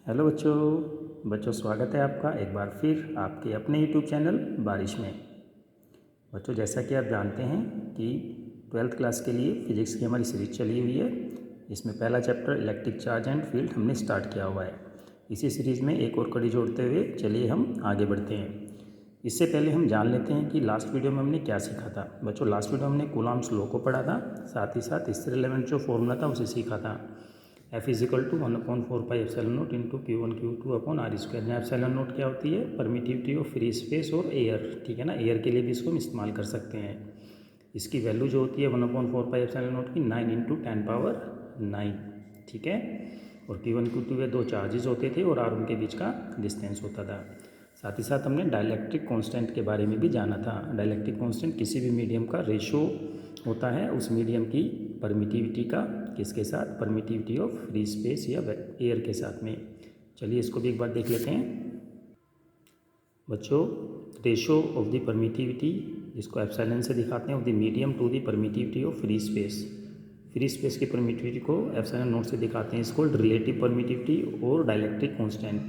Hello बच्चों स्वागत है आपका एक बार फिर आपके अपने यूट्यूब चैनल बारिश में। बच्चों जैसा कि आप जानते हैं कि 12th क्लास के लिए फिजिक्स की हमारी सीरीज चली हुई है। इसमें पहला chapter electric charge and field हमने स्टार्ट किया हुआ है। इसी सीरीज़ में एक और कड़ी जोड़ते हुए चलिए हम आगे बढ़ते हैं। इससे पहले हम जान लेते हैं कि लास्ट वीडियो में हमने क्या सीखा था। बच्चों लास्ट वीडियो में हमने कूलॉम्स लॉ को पढ़ा था, साथ ही साथ इससे रिलेवेंट जो फॉर्मूला था उसे सीखा था। F is equal to 1/4 epsilon naught into Q1 Q2 upon R square. जहाँ एप्सिलॉन नॉट क्या होती है, परमिटिविटी ऑफ फ्री स्पेस और एयर, ठीक है ना। एयर के लिए भी इसको हम इस्तेमाल कर सकते हैं। इसकी वैल्यू जो होती है 1/4 एप्सिलॉन नॉट की 9 × 10⁹, ठीक है। और Q1 Q2 वे दो चार्जेस होते थे और आर उनके बीच का डिस्टेंस होता था। साथ ही साथ हमने डाइलेक्ट्रिक कांस्टेंट के बारे में भी जाना था। डाइलेक्ट्रिक कांस्टेंट किसी भी मीडियम का रेशो होता है उस मीडियम की परमिटिविटी का, किसके साथ, परमिटिविटी ऑफ फ्री स्पेस या एयर के साथ में। चलिए इसको भी एक बार देख लेते हैं। बच्चों रेशो ऑफ द परमिटिविटी, जिसको एप्सिलॉन से दिखाते हैं, of the medium to the permittivity of free space. Free space की परमिटिविटी को एप्सिलॉन नॉट से दिखाते हैं। इसको रिलेटिव परमिटिविटी और डाइलेक्ट्रिक कांस्टेंट।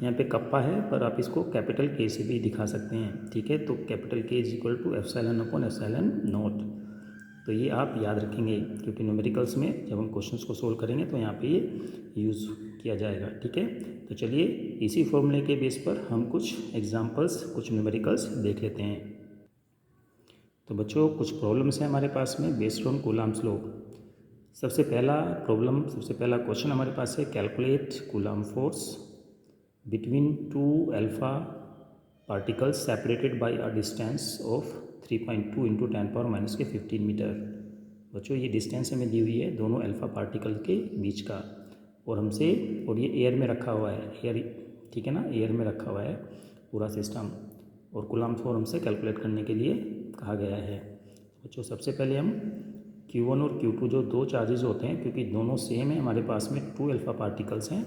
यहाँ पे कप्पा है पर आप इसको कैपिटल के से भी दिखा सकते हैं, ठीक है। तो capital K is equal to epsilon upon epsilon naught. तो ये आप याद रखेंगे क्योंकि न्यूमेरिकल्स में जब हम क्वेश्चंस को सोल्व करेंगे तो यहाँ पे ये यूज़ किया जाएगा, ठीक है। तो चलिए इसी फॉर्मूले के बेस पर हम कुछ एग्जांपल्स, कुछ न्यूमेरिकल्स देख लेते हैं। तो बच्चों कुछ प्रॉब्लम्स हैं हमारे पास में बेस्ड ऑन कूलॉम्स लॉ। सबसे पहला क्वेश्चन हमारे पास है, calculate coulomb force between two alpha particles separated by a distance of 3.2 × 10⁻⁻15 metre. बच्चों ये डिस्टेंस हमें दी हुई है दोनों अल्फा पार्टिकल के बीच का, और ये एयर में रखा हुआ है, एयर, ठीक है ना, एयर में रखा हुआ है पूरा सिस्टम, और कूलॉम फोर्स हमसे कैलकुलेट करने के लिए कहा गया है। बच्चों सबसे पहले हम Q1 और Q2 जो दो चार्जेस होते हैं, क्योंकि दोनों सेम है, हमारे पास में 2 अल्फा पार्टिकल्स हैं,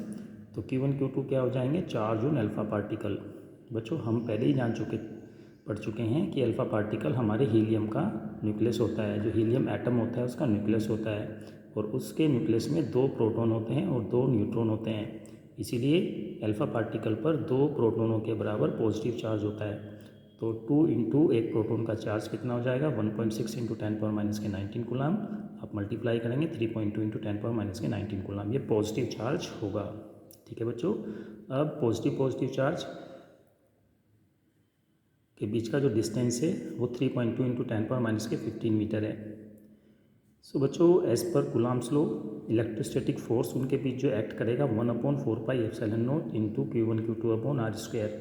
तो Q1 Q2 क्या हो जाएंगे, चार्ज ऑन अल्फा पार्टिकल। बच्चों हम पहले ही पढ़ चुके हैं कि अल्फा पार्टिकल हमारे हीलियम का न्यूक्लियस होता है। जो हीलियम एटम होता है उसका न्यूक्लियस होता है, और उसके न्यूक्लियस में 2 प्रोटॉन होते हैं और 2 न्यूट्रॉन होते हैं। इसीलिए अल्फा पार्टिकल पर 2 प्रोटॉनों के बराबर पॉजिटिव चार्ज होता है। तो 2 × एक प्रोटॉन का चार्ज कितना हो जाएगा, 1.6 × 10⁻⁻19 कूलम। आप मल्टीप्लाई करेंगे 3.2 × 10⁻⁻19 कूलम, ये पॉजिटिव चार्ज होगा, ठीक है बच्चों। अब पॉजिटिव चार्ज के बीच का जो डिस्टेंस है वो 3.2 × 10⁻⁻15 मीटर है। सो बच्चों as per Coulomb's law electrostatic force उनके बीच जो एक्ट करेगा 1/4 epsilon naught into Q1 Q2 upon R square.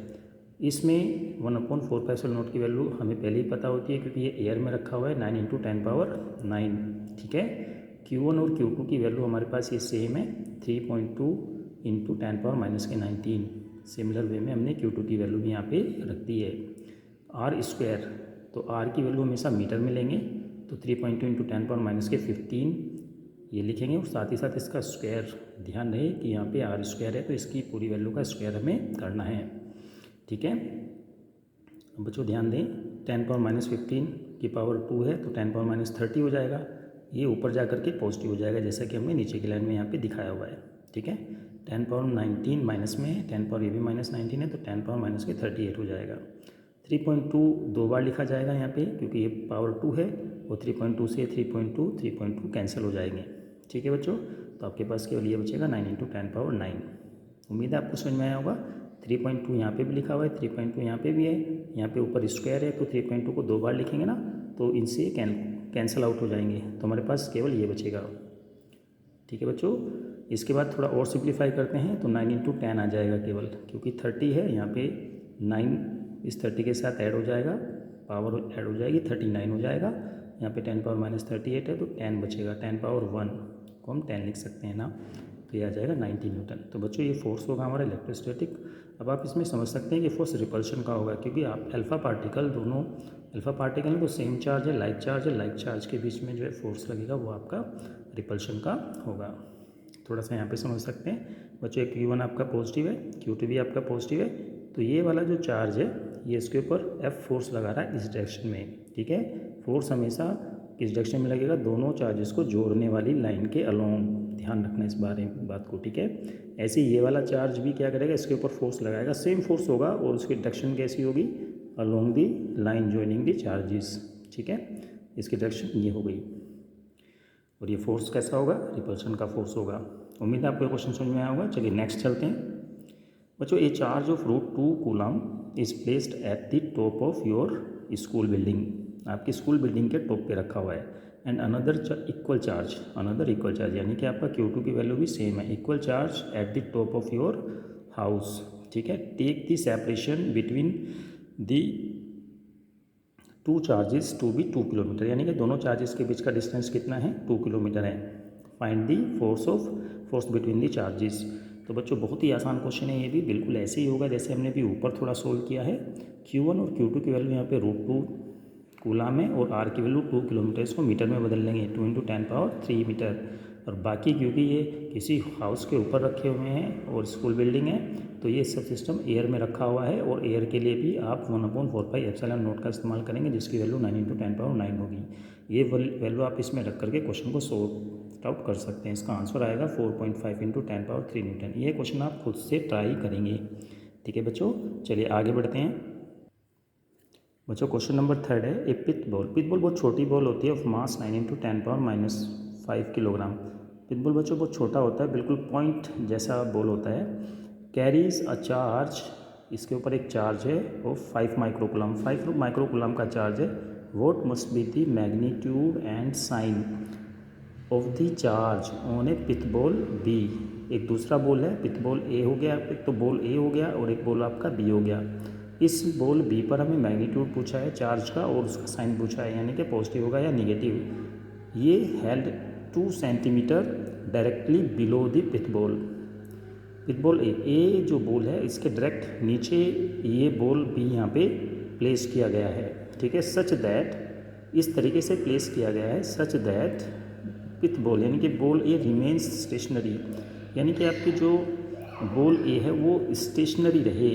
इसमें 1/4 एप्सिलॉन नॉट की वैल्यू हमें पहले ही पता होती है क्योंकि ये एयर में रखा हुआ है, 9 × 10⁹, ठीक है। Q1 और Q2 की वैल्यू हमारे पास ये सेम है, 3.2 × 10⁻⁻19। सिमिलर वे में हमने Q2 की वैल्यू भी यहाँ पे रख दी है। आर स्क्वायर, तो आर की वैल्यू हमेशा मीटर में लेंगे, तो 3.2 × 10⁻⁻15 ये लिखेंगे, और साथ ही साथ इसका स्क्वायर, ध्यान रहे कि यहाँ पे आर स्क्वायर है तो इसकी पूरी वैल्यू का स्क्वायर हमें करना है, ठीक है। अब बच्चों ध्यान दें, 10⁻15 की पावर 2 है तो 10⁻30 हो जाएगा। ये ऊपर जा करके पॉजिटिव हो जाएगा जैसा कि हमने नीचे की लाइन में यहाँ पे दिखाया हुआ है, ठीक है। 10⁻19 माइनस में है, 10 ये भी -19 है तो 10⁻38 हो जाएगा। 3.2 दो बार लिखा जाएगा यहाँ पे क्योंकि ये पावर 2 है, और 3.2 से 3.2 कैंसिल हो जाएंगे, ठीक है बच्चों। तो आपके पास केवल ये बचेगा 9 × 10⁻9। उम्मीद है आपको समझ में आया होगा। 3.2 यहाँ पे भी लिखा हुआ है, 3.2 यहाँ पे भी है, यहाँ पे ऊपर स्क्वायर है तो 3.2 को दो बार लिखेंगे ना तो इनसे कैंसिल आउट हो जाएंगे, तो हमारे पास केवल ये बचेगा, ठीक है बच्चों। इसके बाद थोड़ा और सिंप्लीफाई करते हैं तो 9 × 10 आ जाएगा केवल, क्योंकि 30 है यहाँ पे, 9 इस 30 के साथ ऐड हो जाएगा, पावर ऐड हो जाएगी, 39 हो जाएगा। यहाँ पे 10⁻38 है तो 10 बचेगा, 10⁻1 को हम 10 लिख सकते हैं ना, तो ये आ जाएगा 90 न्यूटन। तो बच्चों ये फोर्स होगा हमारा इलेक्ट्रोस्टैटिक। अब आप इसमें समझ सकते हैं कि फोर्स रिपल्शन का होगा, क्योंकि आप अल्फा पार्टिकल, दोनों अल्फा पार्टिकल में तो सेम चार्ज है, लाइक चार्ज के बीच में जो है फोर्स लगेगा वो आपका रिपल्शन का होगा। थोड़ा सा यहाँ पे समझ सकते हैं बच्चों, एक Q1 आपका पॉजिटिव है, Q2 भी आपका पॉजिटिव है, तो ये वाला जो चार्ज है ये इसके ऊपर F फोर्स लगा रहा है इस डायरेक्शन में, ठीक है। फोर्स हमेशा किस डायरेक्शन में लगेगा, दोनों चार्जेस को जोड़ने वाली लाइन के अलोंग। ध्यान रखना इस बात को, ठीक है। ऐसे ये वाला चार्ज भी क्या करेगा, इसके ऊपर फोर्स लगाएगा, सेम फोर्स होगा और उसकी डायरेक्शन कैसी होगी, along the line joining the charges, ठीक है। इसकी डायरेक्शन ये हो गई और ये फोर्स कैसा होगा, रिपल्शन का फोर्स होगा। उम्मीद है आपको क्वेश्चन समझ में आया होगा। चलिए नेक्स्ट चलते हैं बच्चों। ए charge of √2 coulomb is placed at the top of your school building, आपकी स्कूल बिल्डिंग के टॉप पे रखा हुआ है। एंड अनदर इक्वल चार्ज यानी कि आपका Q2 की वैल्यू भी सेम है, equal charge at the top of your house, ठीक है। Take the separation between the two charges to be 2 kilometre, यानी कि दोनों चार्जेस के बीच का डिस्टेंस कितना है, 2 किलोमीटर है। Find the force between the charges. तो बच्चों बहुत ही आसान क्वेश्चन है ये भी, बिल्कुल ऐसे ही होगा जैसे हमने भी ऊपर थोड़ा सोल्व किया है। Q1 और Q2 की वैल्यू यहाँ पे √2 कूलम है और R की वैल्यू 2 किलोमीटर, इसको मीटर में बदल लेंगे, 2 × 10³ मीटर। और बाकी क्योंकि ये किसी हाउस के ऊपर रखे हुए हैं और स्कूल बिल्डिंग है तो ये सब सिस्टम एयर में रखा हुआ है और एयर के लिए भी आप 1/4πε0 का इस्तेमाल करेंगे जिसकी वैल्यू 9 × 10⁹ होगी। ये वैल्यू आप इसमें रख करके क्वेश्चन को सॉल्व आउट कर सकते हैं। इसका आंसर आएगा 4.5 × 10³ न्यूटन। ये क्वेश्चन आप खुद से ट्राई करेंगे, ठीक है बच्चों। चलिए आगे बढ़ते हैं बच्चों। क्वेश्चन नंबर 3 है, ए पिथ बॉल बहुत छोटी बॉल होती है of mass 9 × 10⁻⁵ kilogram. Pith ball बच्चों बहुत छोटा होता है, बिल्कुल पॉइंट जैसा बॉल होता है। कैरीज अ चार्ज, इसके ऊपर एक चार्ज है ऑफ 5 माइक्रोकूलम, 5 माइक्रोकूलम का चार्ज है। What must be the magnitude and sign of the charge on a pith ball B. एक दूसरा बॉल है, पिथ बॉल ए हो गया, एक तो बॉल ए हो गया और एक बॉल आपका बी हो गया। इस बॉल बी पर हमें मैग्नीट्यूड पूछा है चार्ज का और उसका साइन पूछा है, यानी कि पॉजिटिव होगा या निगेटिव। ये हेल्ड 2 centimetre directly below the pith ball A जो बॉल है इसके डायरेक्ट नीचे ये बॉल बी यहाँ पे प्लेस किया गया है, ठीक है। सच दैट, इस तरीके से प्लेस किया गया है, सच दैट पिथ बॉल यानी कि बॉल ए रिमेन्स स्टेशनरी, यानी कि आपकी जो बॉल ए है वो स्टेशनरी रहे,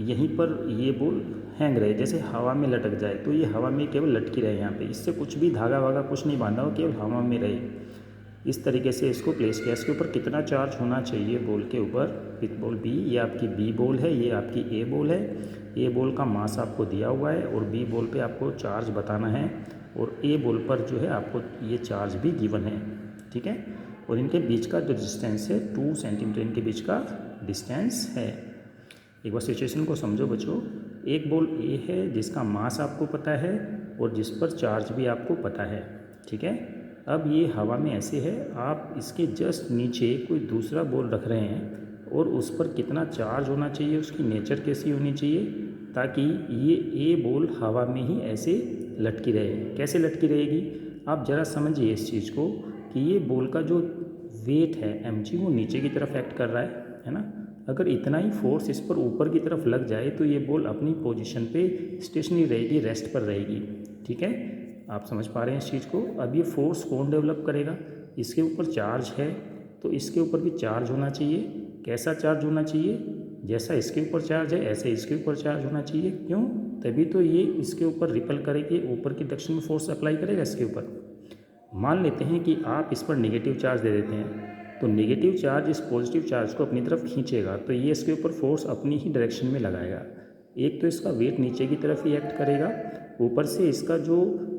यहीं पर ये बॉल हैंग रहे, जैसे हवा में लटक जाए तो ये हवा में केवल लटकी रहे यहाँ पे, इससे कुछ भी धागा वागा कुछ नहीं बांधा हो, केवल हवा में रहे। इस तरीके से इसको प्लेस किया। इसके ऊपर कितना चार्ज होना चाहिए बॉल के ऊपर, पिथ बॉल बी, ये आपकी बी बॉल है, ये आपकी ए बॉल है। ए बॉल का मास आपको दिया हुआ है और बी बॉल पे आपको चार्ज बताना है और ए बॉल पर जो है आपको ये चार्ज भी गिवन है, ठीक है। और इनके बीच का जो डिस्टेंस है 2 सेंटीमीटर इनके बीच का डिस्टेंस है। एक बार सिचुएशन को समझो बच्चों। एक बॉल ए है जिसका मास आपको पता है और जिस पर चार्ज भी आपको पता है, ठीक है। अब ये हवा में ऐसे है, आप इसके जस्ट नीचे कोई दूसरा बॉल रख रहे हैं और उस पर कितना चार्ज होना चाहिए, उसकी नेचर कैसी होनी चाहिए, ताकि ये ए बॉल हवा में ही ऐसे लटकी रहे। कैसे लटकी रहेगी, आप ज़रा समझिए इस चीज़ को कि ये बॉल का जो वेट है mg वो नीचे की तरफ एक्ट कर रहा है ना। अगर इतना ही फोर्स इस पर ऊपर की तरफ लग जाए तो ये बॉल अपनी पोजीशन पे स्टेशनरी रहेगी, रेस्ट पर रहेगी, ठीक है। आप समझ पा रहे हैं इस चीज़ को। अब ये फोर्स कौन डेवलप करेगा, इसके ऊपर चार्ज है तो इसके ऊपर भी चार्ज होना चाहिए। कैसा चार्ज होना चाहिए, जैसा इसके ऊपर चार्ज है ऐसे इसके ऊपर चार्ज होना चाहिए। क्यों, तभी तो ये इसके ऊपर रिपल करेगी, ऊपर की डायरेक्शन में फोर्स अप्लाई करेगा इसके ऊपर। मान लेते हैं कि आप इस पर नेगेटिव चार्ज दे देते हैं तो नेगेटिव चार्ज इस पॉजिटिव चार्ज को अपनी तरफ खींचेगा, तो ये इसके ऊपर फोर्स अपनी ही डायरेक्शन में लगाएगा। एक तो इसका वेट नीचे की तरफ ही एक्ट करेगा, ऊपर से इसका जो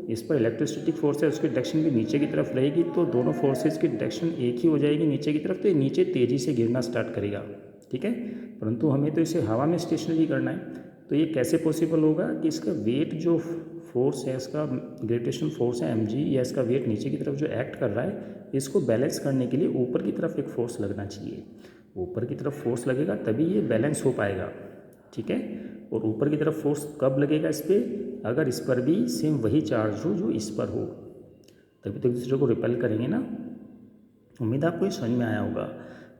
इस पर इलेक्ट्रोस्टैटिक फोर्स है उसकी डायरेक्शन भी नीचे की तरफ रहेगी, तो दोनों फोर्सेस की डायरेक्शन एक ही हो जाएगी नीचे की तरफ, तो ये नीचे तेज़ी से गिरना स्टार्ट करेगा, ठीक है। परंतु हमें तो इसे हवा में स्टेशनरी करना है, तो ये कैसे पॉसिबल होगा कि इसका वेट जो फोर्स है, इसका ग्रेविटेशन फोर्स है mg, या इसका वेट नीचे की तरफ जो एक्ट कर रहा है, इसको बैलेंस करने के लिए ऊपर की तरफ एक फोर्स लगना चाहिए। ऊपर की तरफ फोर्स लगेगा तभी ये बैलेंस हो पाएगा, ठीक है। और ऊपर की तरफ फोर्स कब लगेगा इस पर, अगर इस पर भी सेम वही चार्ज हो जो इस पर हो, तभी तो एक दूसरे को रिपेल करेंगे ना। उम्मीद आपको ये समझ में आया होगा।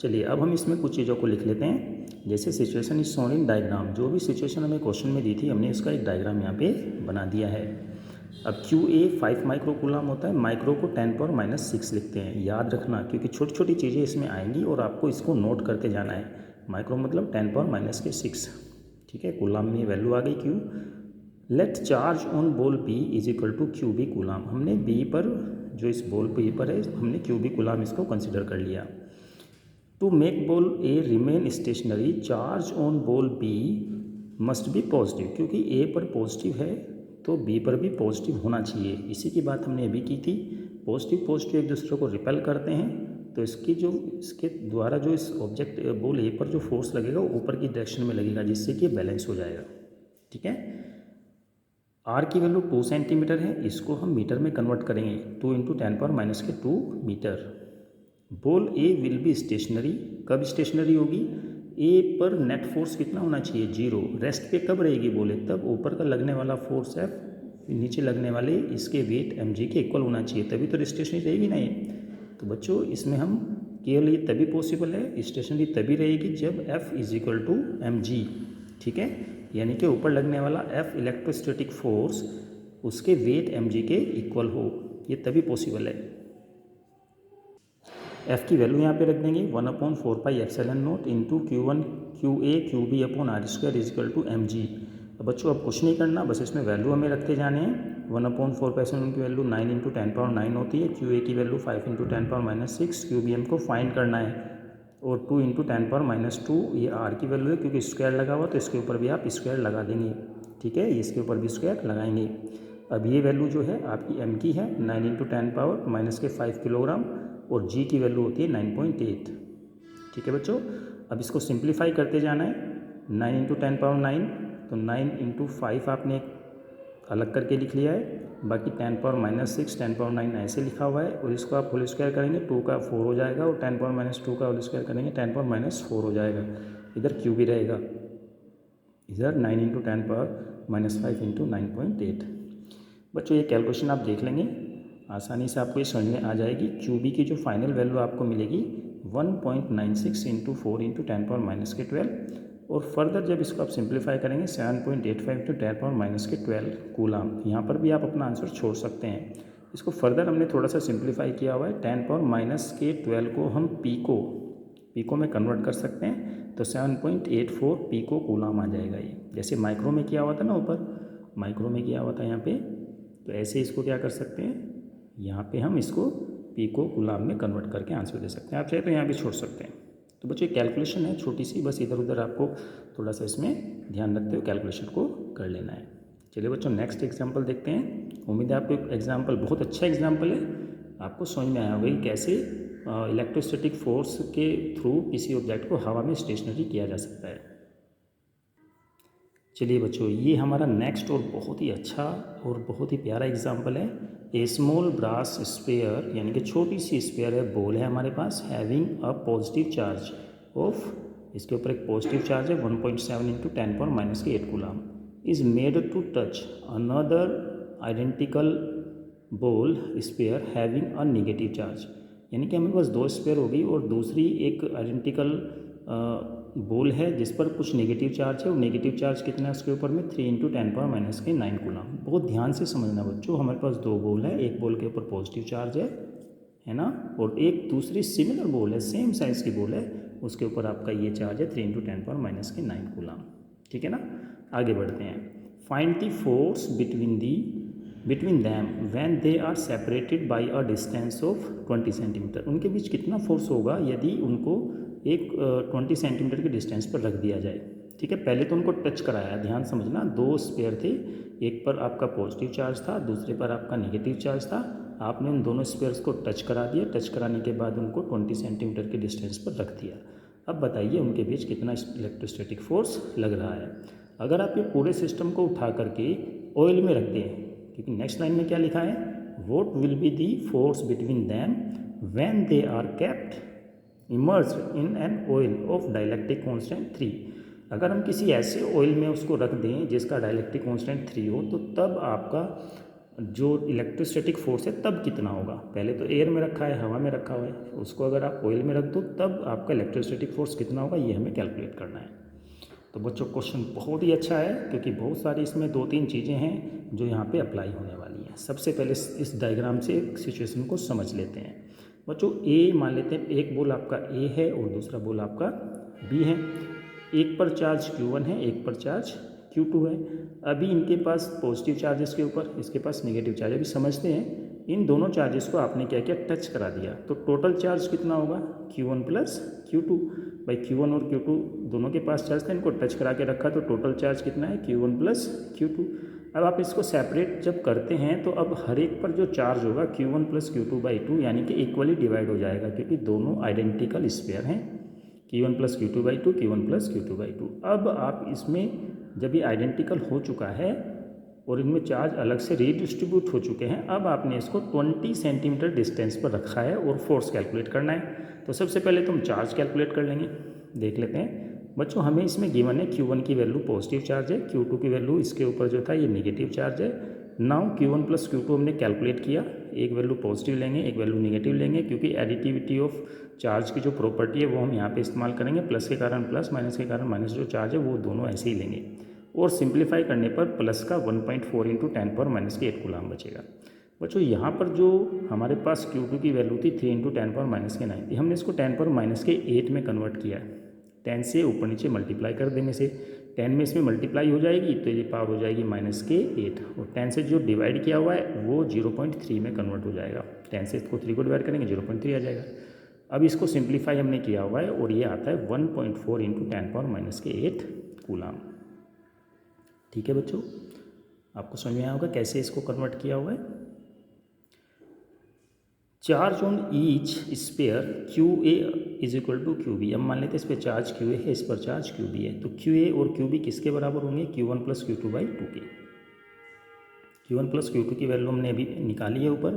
चलिए अब हम इसमें कुछ चीज़ों को लिख लेते हैं, जैसे situation is shown in diagram. जो भी सिचुएशन हमें क्वेश्चन में दी थी हमने इसका एक डायग्राम यहाँ पे बना दिया है। अब QA 5 माइक्रोकूलम होता है, माइक्रो को 10⁻⁶ लिखते हैं, याद रखना क्योंकि छोटी छोटी चीज़ें इसमें आएंगी और आपको इसको नोट करते जाना है। माइक्रो मतलब 10⁻⁶, ठीक है। कूलम में वैल्यू आ गई Q। Let charge on ball B is equal to QB coulomb. हमने B पर जो इस बॉल पे पर है हमने क्यूबिक कूलाम इसको कंसिडर कर लिया। To make ball A remain stationary charge on ball B must be positive, क्योंकि ए पर पॉजिटिव है तो बी पर भी पॉजिटिव होना चाहिए। इसी की बात हमने अभी की थी। पॉजिटिव पॉजिटिव एक दूसरे को रिपेल करते हैं, तो इसके द्वारा जो इस ऑब्जेक्ट बॉल ए पर जो फोर्स लगेगा वो ऊपर की डायरेक्शन में लगेगा, जिससे कि बैलेंस हो जाएगा। ठीक है। आर की वैल्यू 2 सेंटीमीटर है, इसको हम मीटर में कन्वर्ट करेंगे। 2 × 10⁻²² metre. Ball A will be stationary, कब स्टेशनरी होगी? ए पर नेट फोर्स कितना होना चाहिए? 0। रेस्ट पे कब रहेगी बॉल ए? तब ऊपर का लगने वाला फोर्स F नीचे लगने वाले इसके वेट mg के इक्वल होना चाहिए, तभी तो स्टेशनरी रहेगी ना ये। तो बच्चों इसमें हम केवल ये तभी पॉसिबल है, स्टेशनरी तभी रहेगी जब F = mg। ठीक है, यानी कि ऊपर लगने वाला F इलेक्ट्रोस्टैटिक फोर्स उसके वेट mg के इक्वल हो, ये तभी पॉसिबल है। F की वैल्यू यहाँ पे रख देंगे 1/4πε0 into Q1 QA QB upon r² = mg। अब बच्चों अब कुछ नहीं करना, बस इसमें वैल्यू हमें रखते जाने हैं। 1/4πε0 की वैल्यू 9 × 10⁻9 होती है, QA की वैल्यू 5 × 10⁻6, QB हमको फाइंड करना है, और 2 × 10⁻2 ये r की वैल्यू है, क्योंकि स्क्वायर लगा हुआ तो इसके ऊपर भी आप स्क्वायर लगा देंगे। ठीक है, इसके ऊपर भी स्क्वायर लगाएंगे। अब ये वैल्यू जो है आपकी m की है 9 × 10⁻5 किलोग्राम, और g की वैल्यू होती है 9.8। ठीक है बच्चों, अब इसको सिंप्लीफाई करते जाना है। 9 × 10⁻9 तो 9 × 5 आपने अलग करके लिख लिया है, बाकी 10⁻6 10⁻9 ऐसे लिखा हुआ है, और इसको आप होल स्क्वायर करेंगे 2 का 4 हो जाएगा, और 10⁻2 का होल स्क्वायर करेंगे 10⁻4 हो जाएगा। इधर क्यू भी रहेगा, इधर 9 × 10⁻5 × 9.8। बच्चों ये कैलकुलेशन आप देख लेंगे, आसानी से आपको ये समझ में आ जाएगी। QB की जो फाइनल वैल्यू आपको मिलेगी 1.96 × 4 × 10⁻12, और फर्दर जब इसको आप सिंप्लीफाई करेंगे 7.85 × 10⁻12 कूलाम। यहाँ पर भी आप अपना आंसर छोड़ सकते हैं। इसको फर्दर हमने थोड़ा सा सिंप्लीफाई किया हुआ है। 10⁻12 को हम पीको में कन्वर्ट कर सकते हैं, तो 7.84 पीको कूलाम आ जाएगा। ये जैसे माइक्रो में किया हुआ था ना, ऊपर माइक्रो में किया हुआ था यहाँ पे, तो ऐसे इसको क्या कर सकते हैं, यहाँ पे हम इसको पीको कूलाम में कन्वर्ट करके आंसर दे सकते हैं। आप चाहे तो यहाँ भी छोड़ सकते हैं। तो बच्चों कैलकुलेशन है छोटी सी, बस इधर उधर आपको थोड़ा सा इसमें ध्यान रखते हुए कैलकुलेशन को कर लेना है। चलिए बच्चों नेक्स्ट एग्जांपल देखते हैं। उम्मीद है आपको एग्जांपल बहुत अच्छा एग्जांपल है, आपको समझ में आया होगा कि कैसे इलेक्ट्रोस्टैटिक फोर्स के थ्रू किसी ऑब्जेक्ट को हवा में स्टेशनरी किया जा सकता है। चलिए बच्चों ये हमारा नेक्स्ट और बहुत ही अच्छा और बहुत ही प्यारा एग्जांपल है। ए स्मॉल ब्रास स्फीयर, यानी कि छोटी सी स्फीयर है, बॉल है हमारे पास, having a positive charge of, इसके ऊपर एक पॉजिटिव चार्ज है 1.7 × 10⁻8 coulomb, is made to touch another identical ball sphere having a negative charge. यानी कि हमारे पास दो स्फीयर होगी और दूसरी एक आइडेंटिकल बॉल है जिस पर कुछ नेगेटिव चार्ज है, और नेगेटिव चार्ज कितना है उसके ऊपर में 3 × 10⁻9 कूलाम। बहुत ध्यान से समझना बच्चों, हमारे पास दो बॉल है, एक बॉल के ऊपर पॉजिटिव चार्ज है ना, और एक दूसरी सिमिलर बॉल है, सेम साइज़ की बॉल है, उसके ऊपर आपका ये चार्ज है 3 × 10⁻9 कूलाम। ठीक है ना, आगे बढ़ते हैं। Find the force between them when they are separated by a distance of 20 centimetre. उनके बीच कितना फोर्स होगा यदि उनको एक 20 सेंटीमीटर के डिस्टेंस पर रख दिया जाए। ठीक है, पहले तो उनको टच कराया, ध्यान समझना, दो स्पेयर थे, एक पर आपका पॉजिटिव चार्ज था, दूसरे पर आपका नेगेटिव चार्ज था। आपने उन दोनों स्पेयर्स को टच करा दिया, टच कराने के बाद उनको 20 सेंटीमीटर के डिस्टेंस पर रख दिया। अब बताइए उनके बीच कितना इलेक्ट्रोस्टैटिक फोर्स लग रहा है। अगर आप ये पूरे सिस्टम को उठा करके ऑयल में रख दें, क्योंकि नेक्स्ट लाइन में क्या लिखा है, what will be the force between them when they are kept immersed in an oil of dielectric constant 3। अगर हम किसी ऐसे ऑयल में उसको रख दें जिसका डाइलेक्ट्रिक कांस्टेंट 3 हो, तो तब आपका जो इलेक्ट्रोस्टैटिक फोर्स है तब कितना होगा। पहले तो एयर में रखा है, हवा में रखा हुआ है, उसको अगर आप ऑयल में रख दो तब आपका इलेक्ट्रोस्टैटिक फोर्स कितना होगा, ये हमें कैलकुलेट करना है। तो बच्चों क्वेश्चन बहुत ही अच्छा है, क्योंकि बहुत सारी इसमें 2-3 चीज़ें हैं जो यहाँ पे अप्लाई होने वाली हैं। सबसे पहले इस डायग्राम से सिचुएशन को समझ लेते हैं। बच्चों ए मान लेते हैं, एक बॉल आपका ए है और दूसरा बॉल आपका बी है। एक पर चार्ज Q1 है, एक पर चार्ज Q2 है। अभी इनके पास पॉजिटिव चार्ज इसके ऊपर, इसके पास नेगेटिव चार्ज। अभी समझते हैं इन दोनों चार्जेस को आपने क्या किया, टच करा दिया, तो टोटल चार्ज कितना होगा, Q1 प्लस Q2। भाई Q1 और Q2 दोनों के पास चार्ज था, इनको टच करा के रखा, तो टोटल चार्ज कितना है, Q1 प्लस Q2। अब आप इसको सेपरेट जब करते हैं तो अब हर एक पर जो चार्ज होगा Q1 प्लस Q2/2 यानी कि इक्वली डिवाइड हो जाएगा, क्योंकि दोनों आइडेंटिकल स्पेयर हैं, Q1 plus Q2/2, Q1 plus Q2/2। अब आप इसमें जब ये आइडेंटिकल हो चुका है और इनमें चार्ज अलग से रीडिस्ट्रीब्यूट हो चुके हैं, अब आपने इसको 20 सेंटीमीटर डिस्टेंस पर रखा है और फोर्स कैलकुलेट करना है। तो सबसे पहले तो हम चार्ज कैलकुलेट कर लेंगे, देख लेते हैं बच्चों। हमें इसमें गिवन है Q1 की वैल्यू पॉजिटिव चार्ज है, Q2 की वैल्यू इसके ऊपर जो था ये नेगेटिव चार्ज है। नाउ Q1 प्लस Q2 हमने कैलकुलेट किया, एक वैल्यू पॉजिटिव लेंगे, एक वैल्यू नेगेटिव लेंगे, क्योंकि एडिटिविटी ऑफ चार्ज की जो प्रॉपर्टी है वो हम यहाँ पे इस्तेमाल करेंगे, प्लस के कारण प्लस, माइनस के कारण माइनस, जो चार्ज है वो दोनों ऐसे ही लेंगे। और सिंप्लीफाई करने पर प्लस का 1.4 × 10⁻⁸ कूलाम बचेगा। बच्चों यहाँ पर जो हमारे पास Q2 की वैल्यू थी 3 × 10⁻⁹ थी, हमने इसको 10⁻⁸ में कन्वर्ट किया है। 10 से ऊपर नीचे मल्टीप्लाई कर देने से 10 में इसमें मल्टीप्लाई हो जाएगी तो ये पावर हो जाएगी -8, और 10 से जो डिवाइड किया हुआ है वो 0.3 में कन्वर्ट हो जाएगा। 10 से इसको 3 को डिवाइड करेंगे 0.3 आ जाएगा। अब इसको सिंप्लीफाई हमने किया हुआ है और ये आता है 1.4 × 10⁻⁸ कूलाम। ठीक है बच्चों, आपको समझ में आया होगा कैसे इसको कन्वर्ट किया हुआ है। Charge on each sphere QA = QB। अब मान लेते हैं इस पर चार्ज QA है, इस पर चार्ज QB है, तो QA और QB किसके बराबर होंगे, Q1 प्लस Q2/2 के। Q1 प्लस Q2 की वैल्यू हमने अभी निकाली है ऊपर,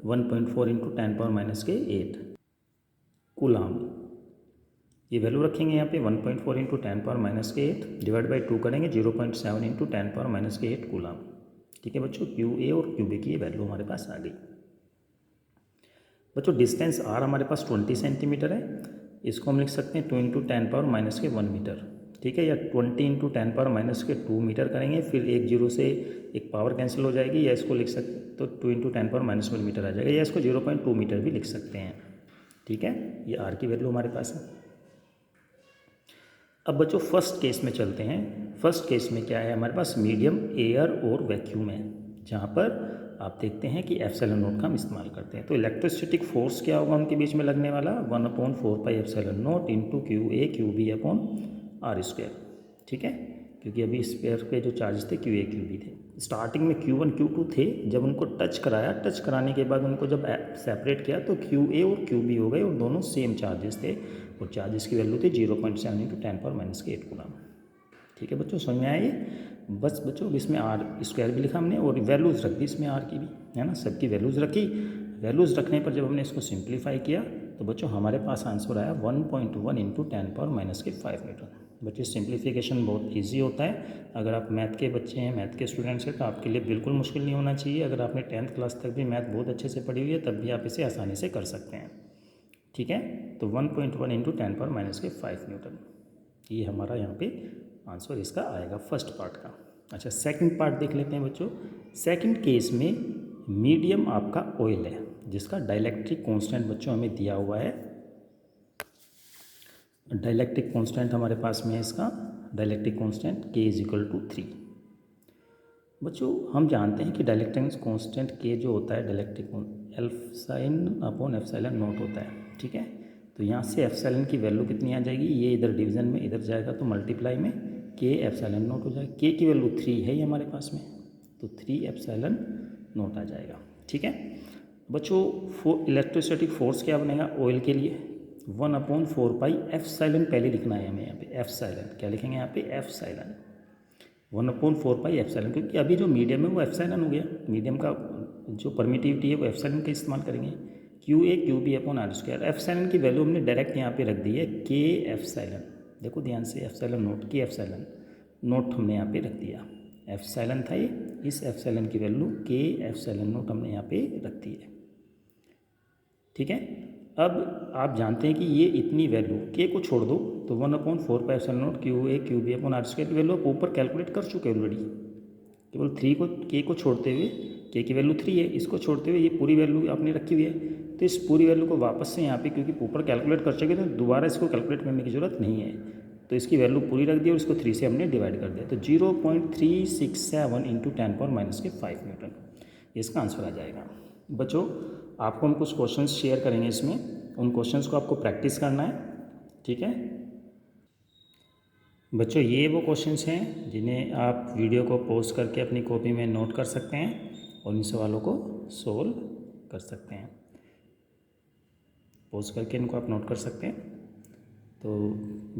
1.4 × 10⁻⁸ कूलाम। ये वैल्यू रखेंगे यहाँ पे 1.4 × 10⁻⁸ डिवाइड बाई 2 करेंगे 0.7 × 10⁻⁸ कूलाम। ठीक है बच्चों, QA और QB की ये वैल्यू हमारे पास आ गई। बच्चों डिस्टेंस R हमारे पास 20 सेंटीमीटर है, इसको हम लिख सकते हैं 2 × 10⁻⁻1 मीटर। ठीक है, या 20 × 10⁻⁻2 मीटर करेंगे, फिर एक जीरो से एक पावर कैंसिल हो जाएगी, या इसको लिख सकते तो 2 × 10⁻⁻1 मीटर आ जाएगा, या इसको 0.2 मीटर भी लिख सकते हैं। ठीक है, ये R की वैल्यू हमारे पास है। अब बच्चों फर्स्ट केस में चलते हैं। फर्स्ट केस में क्या है, हमारे पास मीडियम एयर और वैक्यूम है, जहाँ पर आप देखते हैं कि ε0 का हम इस्तेमाल करते हैं। तो इलेक्ट्रोस्टैटिक फोर्स क्या होगा उनके बीच में लगने वाला, 1/4πε0 × QA QB/r²। ठीक है, क्योंकि अभी स्पेयर के जो चार्ज थे QA QB थे। स्टार्टिंग में Q1 Q2 थे, जब उनको टच कराया, टच कराने के बाद उनको जब सेपरेट किया तो QA और QB हो गए और दोनों सेम चार्जेस थे, और चार्जेस की वैल्यू थी 0.7 × 10⁻⁸ कूलाम। ठीक है बच्चों, समझ में आया ये। बस बच्चों इसमें R² भी लिखा हमने और वैल्यूज़ रख दी इसमें R की भी, है ना, सबकी वैल्यूज़ रखी। वैल्यूज़ रखने पर जब हमने इसको सिंप्लीफाई किया तो बच्चों हमारे पास आंसर आया 1.1 × 10⁻⁵ न्यूटन। बच्चों सिंप्लीफिकेशन बहुत इजी होता है, अगर आप मैथ के बच्चे हैं, मैथ के स्टूडेंट्स हैं, तो आपके लिए बिल्कुल मुश्किल नहीं होना चाहिए। अगर आपने 10th क्लास तक भी मैथ बहुत अच्छे से पढ़ी हुई है तब भी आप इसे आसानी से कर सकते हैं। ठीक है, तो 1.1 × 10⁻⁵ न्यूटन, ये हमारा यहाँ पे आंसर इसका आएगा फर्स्ट पार्ट का। अच्छा, सेकंड पार्ट देख लेते हैं बच्चों। सेकंड केस में मीडियम आपका ऑयल है, जिसका डाइलेक्ट्रिक कांस्टेंट बच्चों हमें दिया हुआ है। डाइलेक्ट्रिक कांस्टेंट हमारे पास में है इसका, डाइलेक्ट्रिक कांस्टेंट K = 3। बच्चों हम जानते हैं कि डाइलेक्ट्रिक कांस्टेंट K जो होता है डाइलेक्ट्रिक ε/ε0 होता है। ठीक है, तो यहाँ से एप्सिलॉन की वैल्यू कितनी आ जाएगी, ये इधर डिवीज़न में इधर जाएगा तो मल्टीप्लाई में K ε0 हो जाएगा। K की वैल्यू 3 है ही हमारे पास में, तो 3 ε0 आ जाएगा। ठीक है बच्चों, इलेक्ट्रोस्टैटिक फोर्स क्या बनेगा ऑयल के लिए, 1/4πε पहले लिखना है हमें यहाँ पे, एप्सिलॉन क्या लिखेंगे यहाँ पे, एप्सिलॉन 1/4πε, क्योंकि अभी जो मीडियम है वो एप्सिलॉन हो गया, मीडियम का जो परमिटिविटी है वो एप्सिलॉन का इस्तेमाल करेंगे। QA QB/r², एप्सिलॉन की वैल्यू हमने डायरेक्ट यहाँ पे रख दी है K एप्सिलॉन। देखो ध्यान से, ε0 की ε0 हमने यहाँ पे रख दिया, एप्सिलॉन था ये, इस एप्सिलॉन की वैल्यू K ε0 हमने यहाँ पे रख दी है। ठीक है, अब आप जानते हैं कि ये इतनी वैल्यू K को छोड़ दो तो 1/4πε0 QA QB/r² की वैल्यू आप ऊपर कैलकुलेट कर चुके ऑलरेडी। केवल 3 को K को छोड़ते हुए, K की वैल्यू 3 है, इसको छोड़ते हुए ये पूरी वैल्यू आपने रखी हुई है। तो इस पूरी वैल्यू को वापस से यहाँ पे, क्योंकि ऊपर कैलकुलेट कर चुके तो दोबारा इसको कैलकुलेट करने की ज़रूरत नहीं है, तो इसकी वैल्यू पूरी रख दी और इसको 3 से हमने डिवाइड कर दिया, तो 0.367 × 10⁻⁵ न्यूटन इसका आंसर आ जाएगा। बच्चों आपको हम कुछ क्वेश्चंस शेयर करेंगे इसमें, उन क्वेश्चंस को आपको प्रैक्टिस करना है, ठीक है। बच्चों ये वो क्वेश्चंस हैं जिन्हें आप वीडियो को पॉज करके अपनी कॉपी में नोट कर सकते हैं और इन सवालों को सोल्व कर सकते हैं। पॉज करके इनको आप नोट कर सकते हैं। तो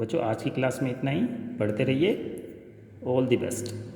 बच्चों आज की क्लास में इतना ही, पढ़ते रहिए। All the best.